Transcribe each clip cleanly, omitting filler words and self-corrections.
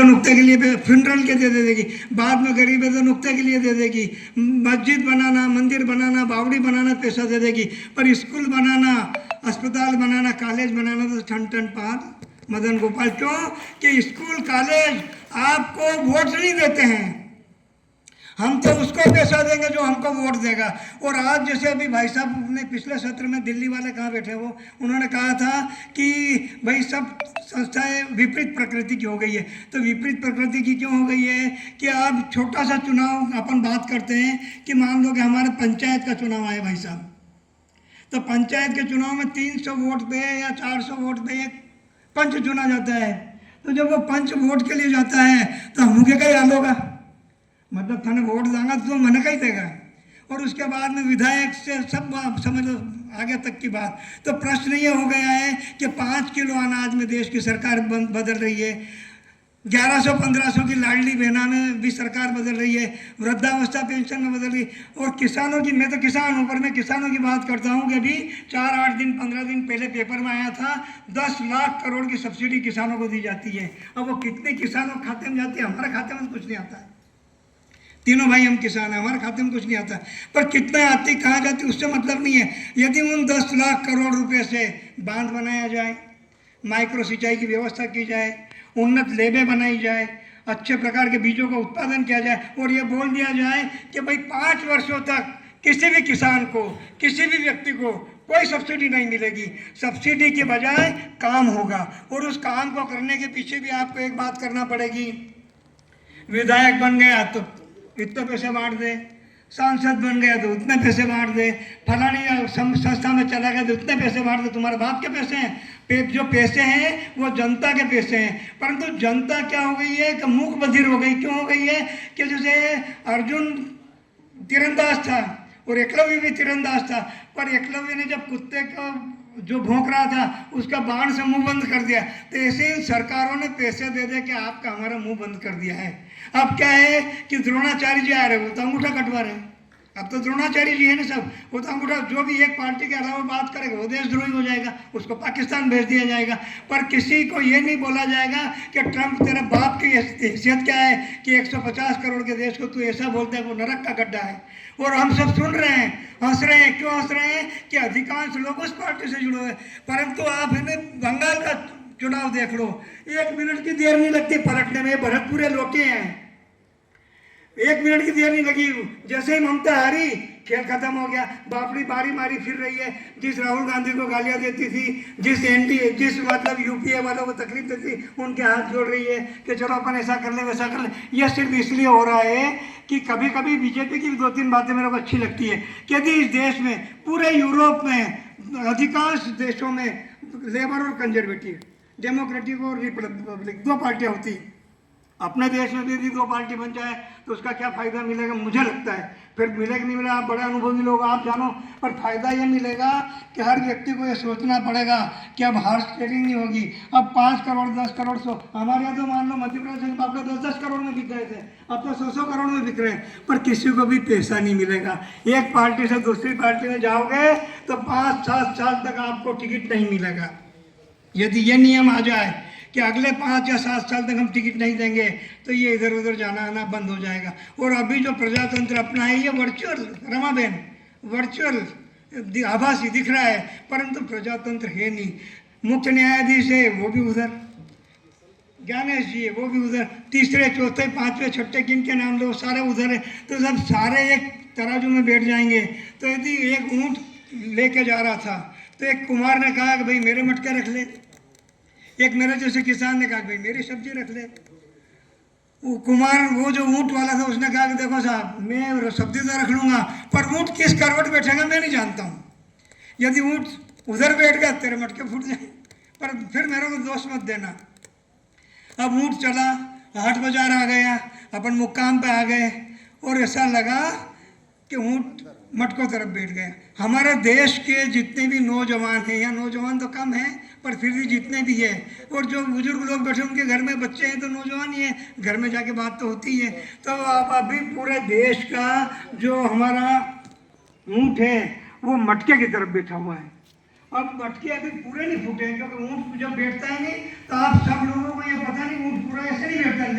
नुक्ते के लिए फ्यूनरल के दे देगी, बाद में गरीब है तो नुक्ते के लिए दे देगी, मस्जिद बनाना, मंदिर बनाना, बावड़ी बनाना पैसा दे देगी, पर स्कूल बनाना, अस्पताल बनाना, कॉलेज बनाना तो ठन ठन पार मदन गोपाल। क्यों कि स्कूल कॉलेज आपको वोट नहीं देते हैं, हम तो उसको पैसा देंगे जो हमको वोट देगा। और आज जैसे अभी भाई साहब ने पिछले सत्र में दिल्ली वाले कहाँ बैठे वो, उन्होंने कहा था कि भाई सब संस्थाएं विपरीत प्रकृति की हो गई है। तो विपरीत प्रकृति की क्यों हो गई है कि अब छोटा सा चुनाव अपन बात करते हैं कि मान लो कि हमारे पंचायत का चुनाव आए भाई साहब, तो पंचायत के चुनाव में 300 वोट पे या 400 वोट पे एक पंच चुना जाता है। तो जब वो पंच वोट के लिए जाता है तो हमके का हाल होगा, मतलब थाने वोट देंगा तो मन का ही देगा। और उसके बाद में विधायक से सब समझ लो आगे तक की बात। तो प्रश्न ये हो गया है कि 5 किलो अनाज में देश की सरकार बदल रही है, 1100-1500 की लाडली बहना में भी सरकार बदल रही है, वृद्धावस्था पेंशन में बदल रही है। और किसानों की, मैं तो किसान हूँ पर मैं किसानों की बात करता हूँ कि अभी 4-8 दिन 15 दिन पहले पेपर में आया था 10 लाख करोड़ की सब्सिडी किसानों को दी जाती है। अब वो कितने किसानों के खाते में जाती है, हमारे खाते में कुछ नहीं आता है, तीनों भाई हम किसान हैं, हमारे खाते में कुछ नहीं आता, पर कितने आती कहाँ जाती उससे मतलब नहीं है। यदि उन 10 लाख करोड़ रुपए से बांध बनाया जाए, माइक्रो सिंचाई की व्यवस्था की जाए, उन्नत लेबें बनाई जाए, अच्छे प्रकार के बीजों का उत्पादन किया जाए और ये बोल दिया जाए कि भाई 5 वर्षों तक किसी भी किसान को, किसी भी व्यक्ति को कोई सब्सिडी नहीं मिलेगी, सब्सिडी के बजाय काम होगा। और उस काम को करने के पीछे भी आपको एक बात करना पड़ेगी, विधायक बन गया तो इतने पैसे बांट दे, सांसद बन गया तो उतने पैसे बांट दे, फलानी संस्था में चला गया तो उतने पैसे बांट दे, तुम्हारे बाप के पैसे हैं। जो पैसे हैं वो जनता के पैसे हैं, परंतु जनता क्या हो गई है कि मूक बधिर हो गई। क्यों हो गई है कि जैसे अर्जुन तीरंदाज था और एकलव्य भी तीरंदाज था, पर एकलव्य ने जब कुत्ते का जो भौंक रहा था उसका बाण से मुंह बंद कर दिया, तो ऐसे ही सरकारों ने पैसे दे दे के आपका हमारा मुंह बंद कर दिया है। अब क्या है कि द्रोणाचार्य जी आ रहे, वो तो अंगूठा कटवा रहे हैं। अब तो द्रोणाचार्य जी है ना सब, वो तो अंगूठा, जो भी एक पार्टी के अलावा बात करेगा वो देशद्रोही हो जाएगा, उसको पाकिस्तान भेज दिया जाएगा। पर किसी को ये नहीं बोला जाएगा कि ट्रंप तेरे बाप की हैसियत क्या है कि 150 करोड़ के देश को तू ऐसा बोलता है वो नरक का गड्ढा है। और हम सब सुन रहे हैं, हंस रहे हैं। क्यों हंस रहे हैं कि अधिकांश लोग उस पार्टी से जुड़े हुए हैं। परंतु आप इन्हें बंगाल का चुनाव देख लो, 1 मिनट की देर नहीं लगती पलटने में, भरतपुरे लौटे हैं, 1 मिनट की देर नहीं लगी। जैसे ही ममता हारी खेल खत्म हो गया, बापड़ी बारी मारी फिर रही है। जिस राहुल गांधी को गालियां देती थी, जिस मतलब यूपीए वालों को तकलीफ देती, उनके हाथ जोड़ रही है कि चलो अपन ऐसा कर ले वैसा कर ले। यह सिर्फ इसलिए हो रहा है कि कभी कभी बीजेपी की 2-3 बातें मेरे को अच्छी लगती है कि यदि इस देश में, पूरे यूरोप में, अधिकांश देशों में लेबर और कंजर्वेटिव, डेमोक्रेटिक और रिपब्लिक 2 पार्टियाँ होती हैं। अपने देश में भी यदि 2 पार्टी बन जाए तो उसका क्या फ़ायदा मिलेगा, मुझे लगता है। फिर मिलेगा नहीं मिलेगा, आप बड़े अनुभवी लोग आप जानो, पर फायदा ये मिलेगा कि हर व्यक्ति को ये सोचना पड़ेगा कि अब हॉर्स ट्रेडिंग नहीं होगी। अब 5 करोड़ 10 करोड़ 100, हमारे यहाँ तो मान लो मध्य प्रदेश में आपको 10-10 करोड़ में बिक गए थे, अब तो 100-100 करोड़ में बिक रहे हैं, पर किसी को भी पैसा नहीं मिलेगा। एक पार्टी से दूसरी पार्टी में जाओगे तो 5-7 साल तक आपको टिकट नहीं मिलेगा। यदि ये नियम आ जाए कि अगले 5 या 7 साल तक हम टिकट नहीं देंगे तो ये इधर उधर जाना आना बंद हो जाएगा। और अभी जो प्रजातंत्र अपना है ये वर्चुअल, रमाबेन, वर्चुअल आभासी दिख रहा है, परंतु प्रजातंत्र है नहीं। मुख्य न्यायाधीश है वो भी उधर, ज्ञानेश जी है वो भी उधर, तीसरे चौथे पांचवे छठे किन के नाम लो सारे उधर है। तो सब सारे एक तराजू में बैठ जाएंगे। तो यदि एक ऊँट लेके जा रहा था तो एक कुमार ने कहा कि भाई मेरे मटके रख ले, एक मेरे जैसे किसान ने कहा भाई मेरी सब्जी रख ले। वो कुमार, वो जो ऊँट वाला था, उसने कहा कि देखो साहब मैं सब्जी तो रख लूँगा पर ऊँट किस करवट बैठेगा मैं नहीं जानता हूँ। यदि ऊँट उधर बैठ गया तेरे मटके फूट जाए, पर फिर मेरे को दोष मत देना। अब ऊँट चला, हाट बाजार आ गया, अपन मुक्काम पे आ गए और ऐसा लगा कि ऊँट मटकों तरफ बैठ गए। हमारे देश के जितने भी नौजवान हैं, या नौजवान तो कम हैं पर फिर भी जितने भी है, और जो बुजुर्ग लोग बैठे उनके घर में बच्चे हैं तो नौजवान ही है, घर में जाके बात तो होती है। तो अब अभी पूरे देश का जो हमारा ऊँट है वो मटके की तरफ बैठा हुआ है। अब मटके अभी पूरे नहीं फूटे हैं, क्योंकि ऊँट जब बैठता है नहीं तो आप सब लोगों को ये पता नहीं ऊँट पूरा ऐसे नहीं बैठता,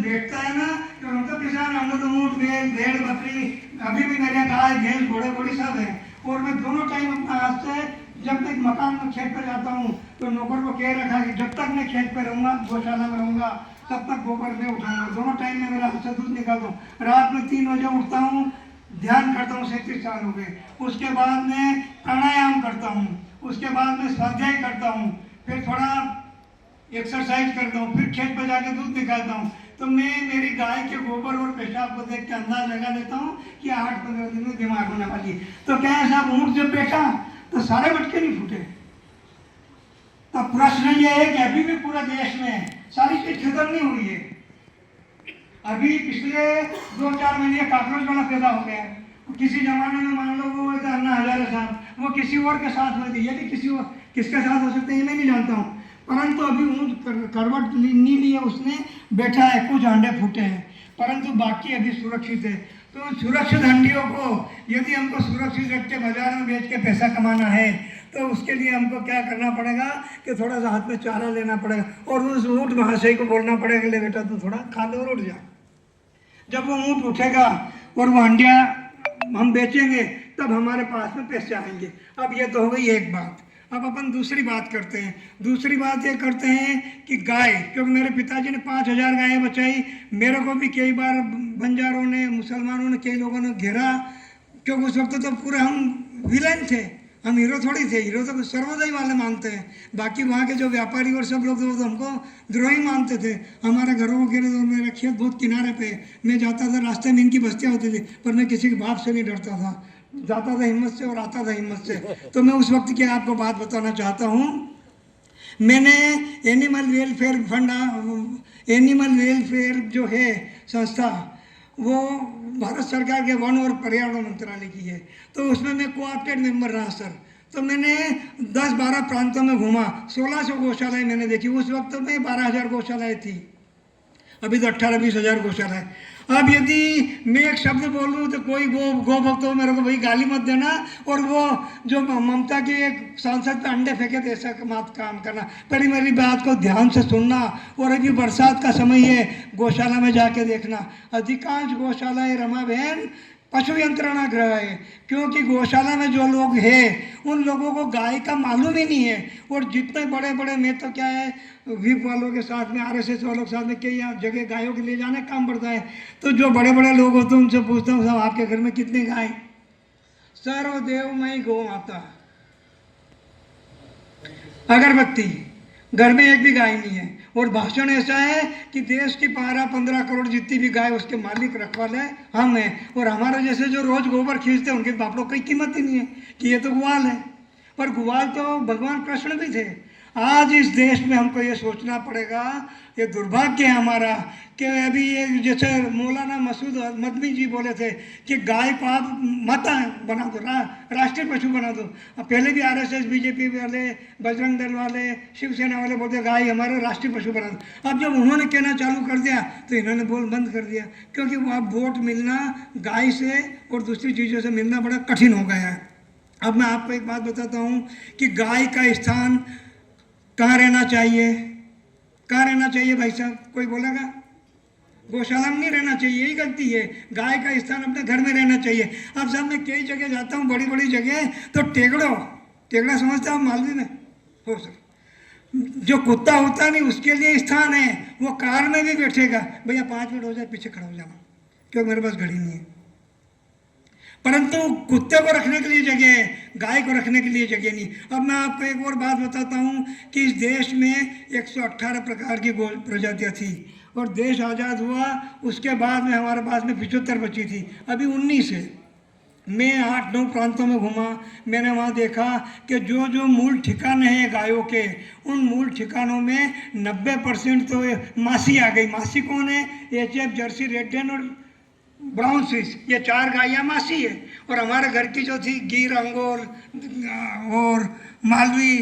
देखता है ना कि हम तो किसान, हम तो ऊँट भेड़ बकरी, अभी भी मेरे गाय भैंस घोड़े घोड़ी सब है। और मैं दोनों टाइम अपना हाथ से, जब तक मकान में खेत पर जाता हूँ तो नौकर को कह रखा कि जब तक मैं खेत पर रहूँगा, गौशाला में रहूँगा, तब तक गोबर में उठाऊंगा। दोनों टाइम में मेरा हाथ से दूध निकालता हूँ। रात में 3 बजे उठता हूँ, ध्यान करता हूँ, 37 साल हो गए। उसके बाद में प्राणायाम करता हूँ, उसके बाद में स्वाध्याय करता हूँ, फिर थोड़ा एक्सरसाइज करता हूँ, फिर खेत पर जाके दूध निकालता हूँ। तो मैं मेरी गाय के गोबर और पेशाब को देख के अंदाज लगा लेता हूँ कि 8-15 दिन में बीमार होने वाली है। तो क्या है साहब, ऊँट जब बैठा तो सारे मटके नहीं फूटे। तो प्रश्न ये है कि अभी भी पूरा देश में सारी चीज खत्म नहीं हुई है। अभी पिछले 2-4 महीने कॉकरोच वाला पैदा हो गया है। किसी जमाने में मान लो वो अन्ना हजारे साहब, वो किसी और के साथ हुए थे, ये भी किसी और किसके साथ हो सकते हैं ये मैं नहीं जानता हूँ। परंतु अभी ऊँट करवट नहीं लिया उसने, बैठा है, कुछ अंडे फूटे हैं, परंतु बाकी अभी सुरक्षित है। तो सुरक्षित हंडियों को यदि हमको सुरक्षित रख के बाजार में बेच के पैसा कमाना है तो उसके लिए हमको क्या करना पड़ेगा कि थोड़ा सा हाथ में चारा लेना पड़ेगा और उस ऊँट महाशय को बोलना पड़ेगा, ले बेटा तू थोड़ा खा ले और उठ जा। जब वो ऊँट उठेगा और वो हंडिया हम बेचेंगे तब हमारे पास में पैसे आएंगे। अब ये तो हो गई एक बात। अब अपन दूसरी बात करते हैं। दूसरी बात ये करते हैं कि गाय, क्योंकि मेरे पिताजी ने 5000 गायें बचाई। मेरे को भी कई बार बंजारों ने, मुसलमानों ने, कई लोगों ने घेरा, क्योंकि उस वक्त तो पूरे हम विलेन थे, हम हीरो थोड़ी थे। हीरो तो सर्वोदय वाले मानते हैं, बाकी वहाँ के जो व्यापारी और सब लोग तो हमको द्रोही मानते थे। हमारे घरों के मेरा खेत बहुत किनारे पे, मैं जाता था, रास्ते में इनकी बस्तियाँ होती थी, पर मैं किसी के बाप से नहीं डरता था, जाता था हिम्मत से और आता था हिम्मत से। तो मैं उस वक्त की आपको बात बताना चाहता हूँ। मैंने animal welfare fund, animal welfare जो है संस्था, वो भारत सरकार के वन और पर्यावरण मंत्रालय की है। तो उसमें मैं कोऑप्टेड मेंबर रहा सर। तो मैंने 10-12 प्रांतों में घूमा, 1600 गौशालाएँ मैंने देखी। उस वक्त में 12,000 गौशालाएँ थी, अभी तो 18-20 हज़ार गौशाला है। अब यदि मैं एक शब्द बोलूँ तो कोई गो भक्त हो मेरे को भाई गाली मत देना, और वो जो ममता की एक सांसद पे अंडे फेंके थे ऐसा मत काम करना। पर मेरी बात को ध्यान से सुनना, और अभी बरसात का समय है, गौशाला में जाके देखना। अधिकांश गौशालाएँ रमा बहन पशु यंत्रणा गृह है, क्योंकि गौशाला में जो लोग हैं उन लोगों को गाय का मालूम ही नहीं है। और जितने बड़े बड़े, मैं तो क्या है, विप वालों के साथ में, RSS वालों के साथ में कई जगह गायों के ले जाने काम पड़ता है। तो जो बड़े बड़े लोग होते हैं उनसे पूछता हूँ, साहब आपके घर में कितनी गाय? सर्वदेवमयी गौ माता, अगरबत्ती, घर में एक भी गाय नहीं है। और भाषण ऐसा है कि देश की 12-15 करोड़ जितनी भी गाय उसके मालिक रखवाले हम हैं, और हमारे जैसे जो रोज गोबर खींचते हैं उनके बाप लोग की कीमत ही नहीं है कि ये तो ग्वाल है। पर ग्वाल तो भगवान कृष्ण भी थे। आज इस देश में हमको ये सोचना पड़ेगा, ये दुर्भाग्य है हमारा कि अभी ये जैसे मौलाना मसूद मदनी जी बोले थे कि गाय को आप माता बना दो, राष्ट्रीय पशु बना दो। अब पहले भी RSS, BJP वाले, बजरंग दल वाले, शिवसेना वाले बोलते गाय हमारे राष्ट्रीय पशु बना दो। अब जब उन्होंने कहना चालू कर दिया तो इन्होंने बोल बंद कर दिया, क्योंकि वो अब वोट मिलना गाय से और दूसरी चीज़ों से मिलना बड़ा कठिन हो गया है। अब मैं आपको एक बात बताता हूँ कि गाय का स्थान कहाँ रहना चाहिए? कहाँ रहना चाहिए भाई साहब, कोई बोलेगा? गौशाला में नहीं रहना चाहिए, यही गलती है। गाय का स्थान अपने घर में रहना चाहिए। अब साहब मैं कई जगह जाता हूँ, बड़ी बड़ी जगह, तो टेगड़ा समझते हो मालवी में हो सर, जो कुत्ता होता नहीं उसके लिए स्थान है, वो कार में भी बैठेगा, भैया 5 मिनट हो जाए पीछे खड़ा हो जाना, क्योंकि मेरे पास घड़ी नहीं है। परंतु कुत्ते को रखने के लिए जगह है, गाय को रखने के लिए जगह नहीं। अब मैं आपको एक और बात बताता हूँ कि इस देश में 118 प्रकार की प्रजातियाँ थी, और देश आज़ाद हुआ उसके बाद में हमारे पास में 75 बची थी, अभी 19 है। मैं 8-9 प्रांतों में घूमा, मैंने वहाँ देखा कि जो जो मूल ठिकाने हैं गायों के, उन मूल ठिकानों में 90% तो मासी आ गई। मासी कौन है? HF, जर्सी, रेड डेन और ब्राउन स्विस, ये 4 गायें मासी है। और हमारे घर की जो थी गिर, अंगोल और मालवी,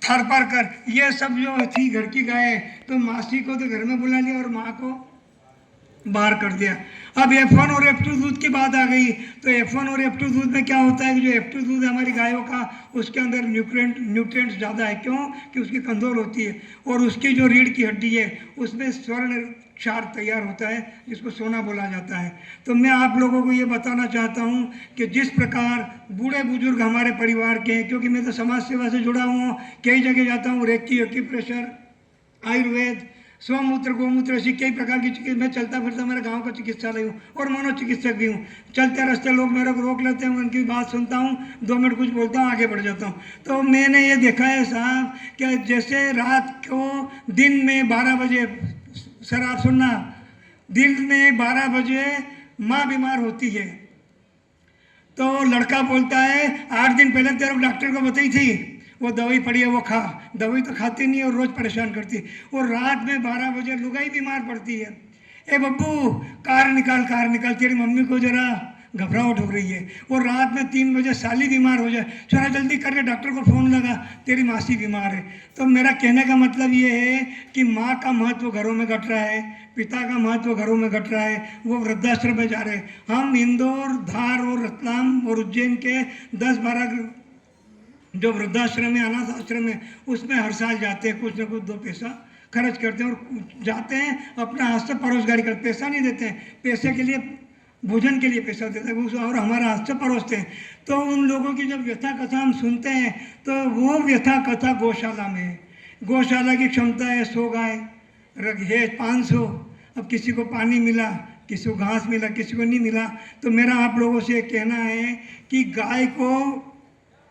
थारपारकर, ये सब जो थी घर की गायें, तो मासी को तो घर में बुला लिया और माँ को बाहर कर दिया। अब F1 और F2 दूध की बात आ गई, तो F1 और F2 दूध में क्या होता है कि जो F2 दूध है हमारी गायों का, उसके अंदर न्यूट्रिएंट्स ज़्यादा है। क्यों? कि उसकी कंदोल होती है और उसकी जो रीढ़ की हड्डी है उसमें स्वर्ण क्षार तैयार होता है, जिसको सोना बोला जाता है। तो मैं आप लोगों को ये बताना चाहता हूँ कि जिस प्रकार बूढ़े बुजुर्ग हमारे परिवार के हैं, क्योंकि मैं तो समाज सेवा से जुड़ा हुआ हूँ, कई जगह जाता हूँ, रेकी एक्यूप्रेशर, आयुर्वेद, स्वमूत्र, गोमूत्र, ऐसी कई प्रकार की चिकित्सा, मैं चलता फिरता मेरे गांव का चिकित्सालय हूँ और मनोचिकित्सक भी हूँ। चलते रास्ते लोग मेरे को रोक लेते हैं, उनकी बात सुनता हूँ, 2 मिनट कुछ बोलता हूँ, आगे बढ़ जाता हूँ। तो मैंने ये देखा है साहब कि जैसे रात को दिन में 12 बजे, सर आप सुनना, दिन में 12 बजे माँ बीमार होती है तो लड़का बोलता है 8 दिन पहले तेरे को डॉक्टर को बताई थी, वो दवाई पड़ी है वो खा। दवाई तो खाती नहीं है और रोज़ परेशान करती है। और रात में 12 बजे लुगाई बीमार पड़ती है, ए बब्बू कार निकाल, तेरी मम्मी को जरा घबराहट हो रही है। और रात में 3 बजे साली बीमार हो जाए, चला जल्दी करके डॉक्टर को फ़ोन लगा, तेरी मासी बीमार है। तो मेरा कहने का मतलब ये है कि माँ का महत्व घरों में घट रहा है, पिता का महत्व घरों में घट रहा है, वो वृद्धाश्रम में जा रहे हैं। हम इंदौर, धार और रतलाम और उज्जैन के 10-12 जो वृद्धाश्रम है, अनाथ आश्रम है, उसमें हर साल जाते हैं, कुछ न कुछ 2 पैसा खर्च करते हैं और जाते हैं, अपना हाथ से परोसगारी करते, पैसा नहीं देते हैं, पैसे के लिए, भोजन के लिए पैसा देते हैं और हमारा हाथ से परोसते हैं। तो उन लोगों की जब व्यथा कथा हम सुनते हैं तो वो व्यथा कथा गौशाला में है। गौशाला की क्षमता है 100 गाय, है 500। अब किसी को पानी मिला, किसी को घास मिला, किसी को नहीं मिला। तो मेरा आप लोगों से कहना है कि गाय को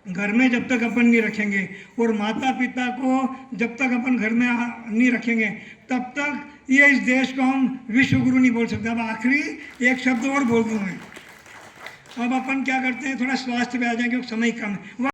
घर में जब तक अपन नहीं रखेंगे और माता पिता को जब तक अपन घर में नहीं रखेंगे, तब तक ये इस देश को हम विश्व गुरु नहीं बोल सकते। अब आखिरी एक शब्द और बोल दूँ मैं, अब अपन क्या करते हैं, थोड़ा स्वास्थ्य पे आ जाएंगे, समय कम है।